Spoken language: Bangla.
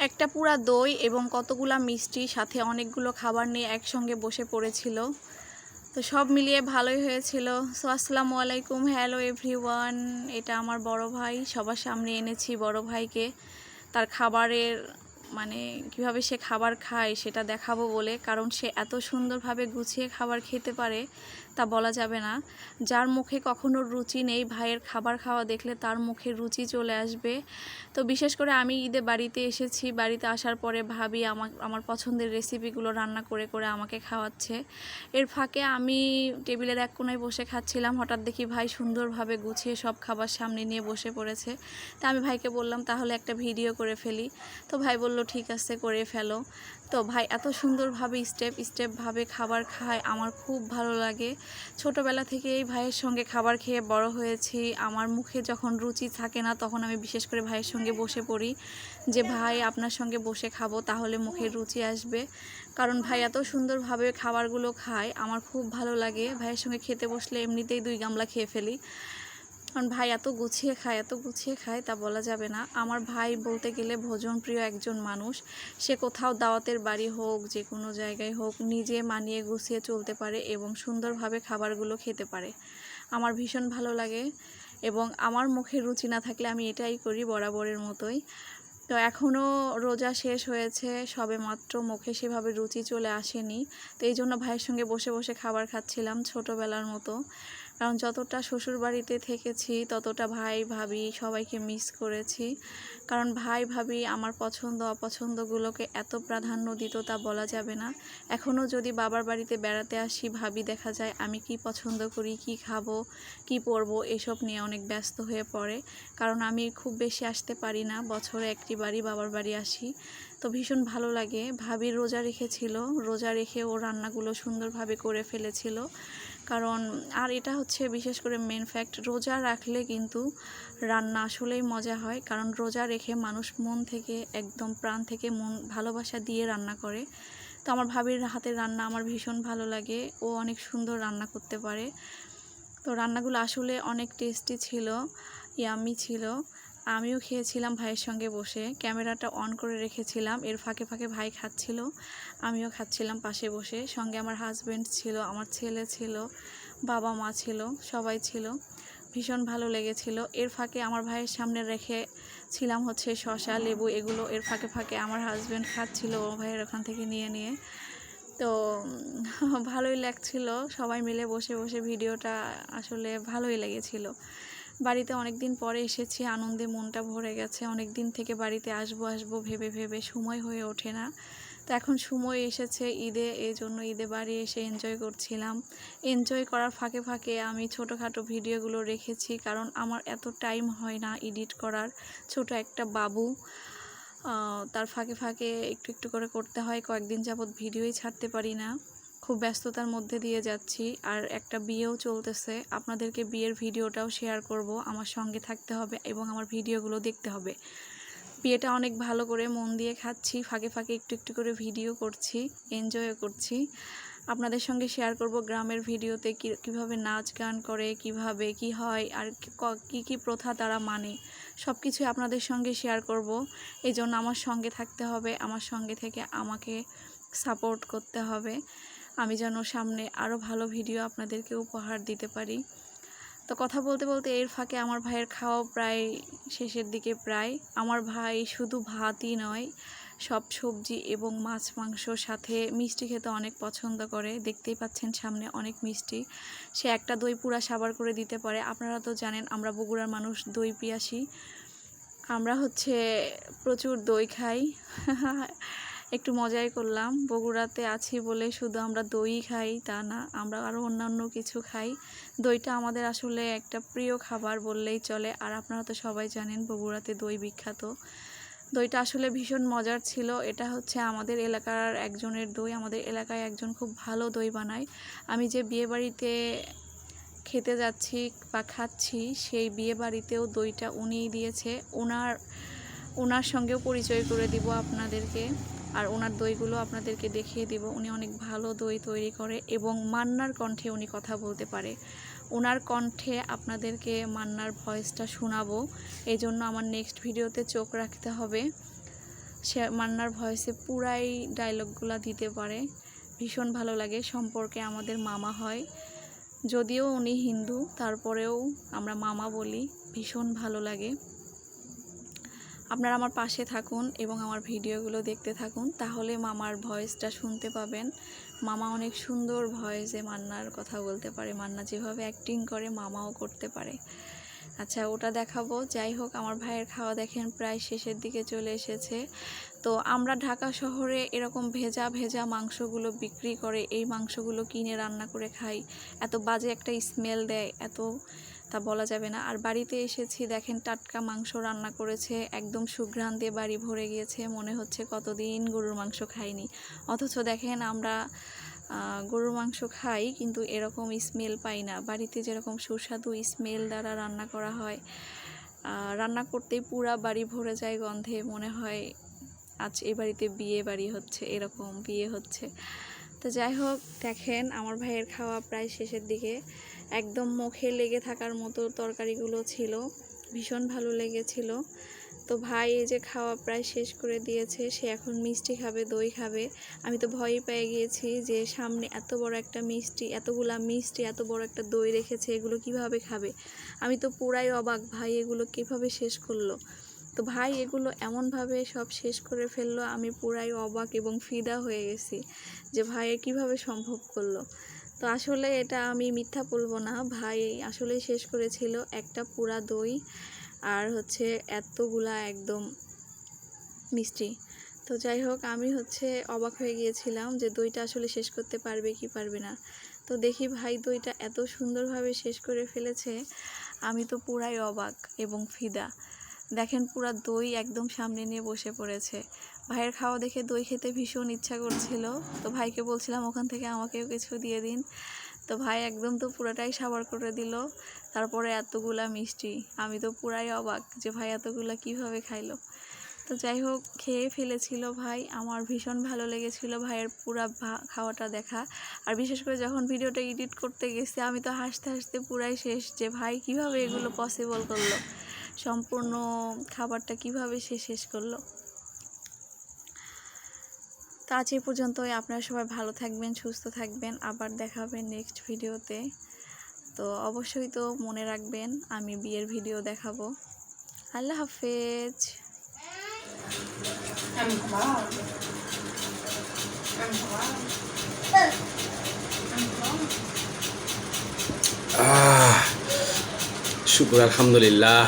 একটা পুরা দই এবং কতগুলা মিষ্টি সাথে অনেকগুলো খাবার নিয়ে একসঙ্গে বসে পড়েছিল। তো সব মিলিয়ে ভালোই হয়েছিল। সো আসসালামু আলাইকুম, হ্যালো এভরিওয়ান। এটা আমার বড় ভাই, সবার সামনে এনেছি বড় ভাইকে তার খাবারের মানে কিভাবে সে খাবার খায় সেটা দেখাবো বলে, কারণ সে এত সুন্দরভাবে গুছিয়ে খাবার খেতে পারে তা বলা যাবে না। যার মুখে কখনো রুচি নেই, ভাইয়ের খাবার খাওয়া দেখলে তার মুখে রুচি চলে আসবে। তো বিশেষ করে আমি ঈদে বাড়িতে এসেছি, বাড়িতে আসার পরে ভাবি আমার পছন্দের রেসিপিগুলো রান্না করে করে আমাকে খাওয়াচ্ছে। এর ফাঁকে আমি টেবিলের এক কোণায় বসে খাচ্ছিলাম, হঠাৎ দেখি ভাই সুন্দরভাবে গুছিয়ে সব খাবার সামনে নিয়ে বসে পড়েছে। তা আমি ভাইকে বললাম তাহলে একটা ভিডিও করে ফেলি। তো ভাই বলল ঠিক আছে, করে ফেলো। তো ভাই এত সুন্দরভাবে স্টেপ স্টেপভাবে খাবার খায়, আমার খুব ভালো লাগে। ছোটোবেলা থেকেই ভাইয়ের সঙ্গে খাবার খেয়ে বড় হয়েছি। আমার মুখে যখন রুচি থাকে না তখন আমি বিশেষ করে ভাইয়ের সঙ্গে বসে পড়ি, যে ভাই আপনার সঙ্গে বসে খাবো তাহলে মুখে রুচি আসবে। কারণ ভাই এত সুন্দরভাবে খাবারগুলো খায়, আমার খুব ভালো লাগে। ভাইয়ের সঙ্গে খেতে বসলে এমনিতেই 2 গামলা খেয়ে ফেলি, কারণ ভাই এত গুছিয়ে খায়, এত গুছিয়ে খায় তা বলা যাবে না। আমার ভাই বলতে গেলে ভোজনপ্রিয় একজন মানুষ। সে কোথাও দাওয়াতের বাড়ি হোক, যে কোনো জায়গায় হোক, নিজে মানিয়ে গুছিয়ে চলতে পারে এবং সুন্দরভাবে খাবারগুলো খেতে পারে। আমার ভীষণ ভালো লাগে এবং আমার মুখে রুচি না থাকলে আমি এটাই করি বরাবরের মতোই। তো এখনও রোজা শেষ হয়েছে, সবেমাত্র মুখে সেভাবে রুচি চলে আসেনি। তো এই জন্য ভাইয়ের সঙ্গে বসে বসে খাবার খাচ্ছিলাম ছোটোবেলার মতো। কারণ যতটা শ্বশুরবাড়িতে থেকেছি ততটা ভাই ভাবি সবাইকে মিস করেছি। কারণ ভাই ভাবি আমার পছন্দ অপছন্দগুলোকে এত প্রাধান্য দিত তা বলা যাবে না। এখনও যদি বাবার বাড়িতে বেড়াতে আসি, ভাবি দেখা যায় আমি কি পছন্দ করি, কি খাবো, কি পরবো, এসব নিয়ে অনেক ব্যস্ত হয়ে পড়ে। কারণ আমি খুব বেশি আসতে পারি না, বছরে একটি বাড়ি বাবার বাড়ি আসি। তো ভীষণ ভালো লাগে। ভাবি রোজা রেখেছিল, রোজা রেখে ও রান্নাগুলো সুন্দরভাবে করে ফেলেছিল। কারণ আর এটা হচ্ছে বিশেষ করে মেন ফ্যাক্ট, রোজা রাখলে কিন্তু রান্না আসলেই মজা হয়। কারণ রোজা রেখে মানুষ মন থেকে একদম প্রাণ থেকে মন ভালোবাসা দিয়ে রান্না করে। তো আমার ভাবির হাতের রান্না আমার ভীষণ ভালো লাগে, ও অনেক সুন্দর রান্না করতে পারে। তো রান্নাগুলো আসলে অনেক টেস্টি ছিল, ইয়াম্মি ছিল। আমিও খেয়েছিলাম ভাইয়ের সঙ্গে বসে, ক্যামেরাটা অন করে রেখেছিলাম, এর ফাঁকে ফাঁকে ভাই খাচ্ছিল, আমিও খাচ্ছিলাম পাশে বসে। সঙ্গে আমার হাজব্যান্ড ছিল, আমার ছেলে ছিল, বাবা মা ছিল, সবাই ছিল। ভীষণ ভালো লেগেছিল। এর ফাঁকে আমার ভাইয়ের সামনে রেখেছিলাম হচ্ছে শসা, লেবু, এগুলো এর ফাঁকে ফাঁকে আমার হাজব্যান্ড খাচ্ছিল ও ভাইয়ের ওখান থেকে নিয়ে নিয়ে। তো ভালোই লাগছিল, সবাই মিলে বসে বসে ভিডিওটা আসলে ভালোই লেগেছিল। বাড়িতে অনেক দিন পরে এসেছি, আনন্দে মনটা ভরে গেছে। অনেক দিন থেকে বাড়িতে আসবো আসবো ভেবে ভেবে সময় হয়ে ওঠে না। তো এখন সময় এসেছে ঈদে, এই জন্য ঈদে বাড়ি এসে এনজয় করছিলাম। এনজয় করার ফাঁকে ফাঁকে আমি ছোটোখাটো ভিডিওগুলো রেখেছি, কারণ আমার এত টাইম হয় না এডিট করার। ছোট একটা বাবু, তার ফাঁকে ফাঁকে একটু একটু করে করতে হয়। কয়েকদিন যাবৎ ভিডিওই ছাড়তে পারি না, খুব ব্যস্ততার মধ্যে দিয়ে যাচ্ছি। আর একটা বিয়েও চলতেছে, আপনাদেরকে বিয়ের ভিডিওটাও শেয়ার করব। আমার সঙ্গে থাকতে হবে এবং আমার ভিডিওগুলো দেখতে হবে। বিয়েটা অনেক ভালো করে মন দিয়ে খাচ্ছি, ফাঁকে ফাঁকে একটু একটু করে ভিডিও করছি, এনজয়ও করছি। আপনাদের সঙ্গে শেয়ার করব গ্রামের ভিডিওতে কীভাবে নাচ গান করে, কিভাবে কি হয়, আর কি কি প্রথা তারা মানে, সব কিছুই আপনাদের সঙ্গে শেয়ার করব। এই জন্য আমার সঙ্গে থাকতে হবে, আমার সঙ্গে থেকে আমাকে সাপোর্ট করতে হবে, আমি যেন সামনে আরও ভালো ভিডিও আপনাদেরকে উপহার দিতে পারি। তো কথা বলতে বলতে এর ফাঁকে আমার ভাইয়ের খাওয়া প্রায় শেষের দিকে। প্রায় আমার ভাই শুধু ভাতই নয়, সব সবজি এবং মাছ মাংসর সাথে মিষ্টি খেতে অনেক পছন্দ করে। দেখতেই পাচ্ছেন সামনে অনেক মিষ্টি। সে একটা দই পুরা সাবার করে দিতে পারে। আপনারা তো জানেন আমরা বগুড়ার মানুষ দই পিয়াসী, আমরা হচ্ছে প্রচুর দই খাই। একটু মজাই করলাম, বগুড়াতে আছি বলে শুধু আমরা দই খাই তা না, আমরা আরও অন্যান্য কিছু খাই। দইটা আমাদের আসলে একটা প্রিয় খাবার বললেই চলে। আর আপনারা তো সবাই জানেন বগুড়াতে দই বিখ্যাত। দইটা আসলে ভীষণ মজার ছিল। এটা হচ্ছে আমাদের এলাকার একজনের দই, আমাদের এলাকায় একজন খুব ভালো দই বানায়। আমি যে বিয়েবাড়িতে খেতে যাচ্ছি বা খাচ্ছি, সেই বিয়ে বাড়িতেও দইটা উনিই দিয়েছে। ওনার সঙ্গেও পরিচয় করে দিব আপনাদেরকে, আর ওনার দইগুলো আপনাদেরকে দেখিয়ে দিব। উনি অনেক ভালো দই তৈরি করে এবং মান্নার কণ্ঠে উনি কথা বলতে পারে। ওনার কণ্ঠে আপনাদেরকে মান্নার ভয়েসটা শোনাবো, এই জন্য আমার নেক্সট ভিডিওতে চোখ রাখতে হবে। সে মান্নার ভয়েসে পুরাই ডায়লগগুলো দিতে পারে, ভীষণ ভালো লাগে। সম্পর্কে আমাদের মামা হয়, যদিও উনি হিন্দু, তারপরেও আমরা মামা বলি, ভীষণ ভালো লাগে। আপনারা আমার পাশে থাকুন এবং আমার ভিডিওগুলো দেখতে থাকুন, তাহলে মামার ভয়েসটা শুনতে পাবেন। মামা অনেক সুন্দর ভয়েসে মান্নার কথা বলতে পারে, মান্না যেভাবে অ্যাক্টিং করে মামাও করতে পারে। আচ্ছা, ওটা দেখাবো। যাই হোক, আমার ভাইয়ের খাওয়া দেখেন প্রায় শেষের দিকে চলে এসেছে। তো আমরা ঢাকা শহরে এরকম ভেজা ভেজা মাংসগুলো বিক্রি করে, এই মাংসগুলো কিনে রান্না করে খাই। এত বাজে একটা স্মেল দেয়, এত তা বলা যাবে না। আর বাড়িতে এসেছি, দেখেন টাটকা মাংস রান্না করেছে, একদম সুঘ্রাণ দিয়ে বাড়ি ভরে গিয়েছে, মনে হচ্ছে কতদিন গরুর মাংস খাইনি। অথচ দেখেন আমরা গরুর মাংস খাই, কিন্তু এরকম স্মেল পাই না। বাড়িতে যেরকম সুস্বাদু স্মেল দ্বারা রান্না করা হয়, রান্না করতেই পুরা বাড়ি ভরে যায় গন্ধে, মনে হয় আজ এই বাড়িতে বিয়ে বাড়ি হচ্ছে, এরকম বিয়ে হচ্ছে। তো যাই হোক, দেখেন আমার ভাইয়ের খাওয়া প্রায় শেষের দিকে, একদম মুখে লেগে থাকার মতো তরকারিগুলো ছিল, ভীষণ ভালো লেগেছিল। তো ভাই এই যে খাওয়া প্রায় শেষ করে দিয়েছে, সে এখন মিষ্টি খাবে, দই খাবে। আমি তো ভয়ই পেয়ে গিয়েছি যে সামনে এত বড় একটা মিষ্টি, এতগুলা মিষ্টি, এত বড় একটা দই রেখেছে, এগুলো কিভাবে খাবে। আমি তো পুরাই অবাক, ভাই এগুলো কিভাবে শেষ করলো। তো ভাই এগুলো এমনভাবে সব শেষ করে ফেললো, আমি পুরাই অবাক এবং ফিদা হয়ে গেছি যে ভাই কিভাবে সম্ভব করলো। তো আসলে এটা আমি মিথ্যা বলবো না, ভাই আসলে শেষ করেছিল একটা পুরা দই আর হচ্ছে এতগুলা একদম মিষ্টি। তো যাই হোক, আমি অবাক হয়ে গিয়েছিলাম যে দইটা আসলে শেষ করতে পারবে কি পারবে না। তো দেখি ভাই দইটা এত সুন্দরভাবে শেষ করে ফেলেছে, আমি তো পুরাই অবাক এবং ফিদা। দেখেন পুরা দই একদম সামনে নিয়ে বসে পড়েছে। ভাইয়ের খাওয়া দেখে দই খেতে ভীষণ ইচ্ছা করছিল, তো ভাইকে বলছিলাম ওখান থেকে আমাকেও কিছু দিয়ে দিন। তো ভাই একদম তো পুরাটাই সাবার করে দিল, তারপরে এতগুলা মিষ্টি। আমি তো পুরাই অবাক যে ভাই এতগুলা কিভাবে খাইলো। তো যাই হোক, খেয়ে ফেলেছিল ভাই, আমার ভীষণ ভালো লেগেছিল ভাইয়ের পুরা খাওয়াটা দেখা। আর বিশেষ করে যখন ভিডিওটা এডিট করতে গেছি, আমি তো হাসতে হাসতে পুরাই শেষ যে ভাই কিভাবে এগুলো পসিবল করলো, সম্পূর্ণ খাবারটা কিভাবে সে শেষ করলো। তো আজ এই পর্যন্তই। আপনারা সবাই ভালো থাকবেন, সুস্থ থাকবেন, আবার দেখা হবে নেক্সট ভিডিওতে। তো অবশ্যই তো মনে রাখবেন আমি বিয়ের ভিডিও দেখাবো। আল্লাহ হাফেজ। শুকুর আলহামদুলিল্লাহ।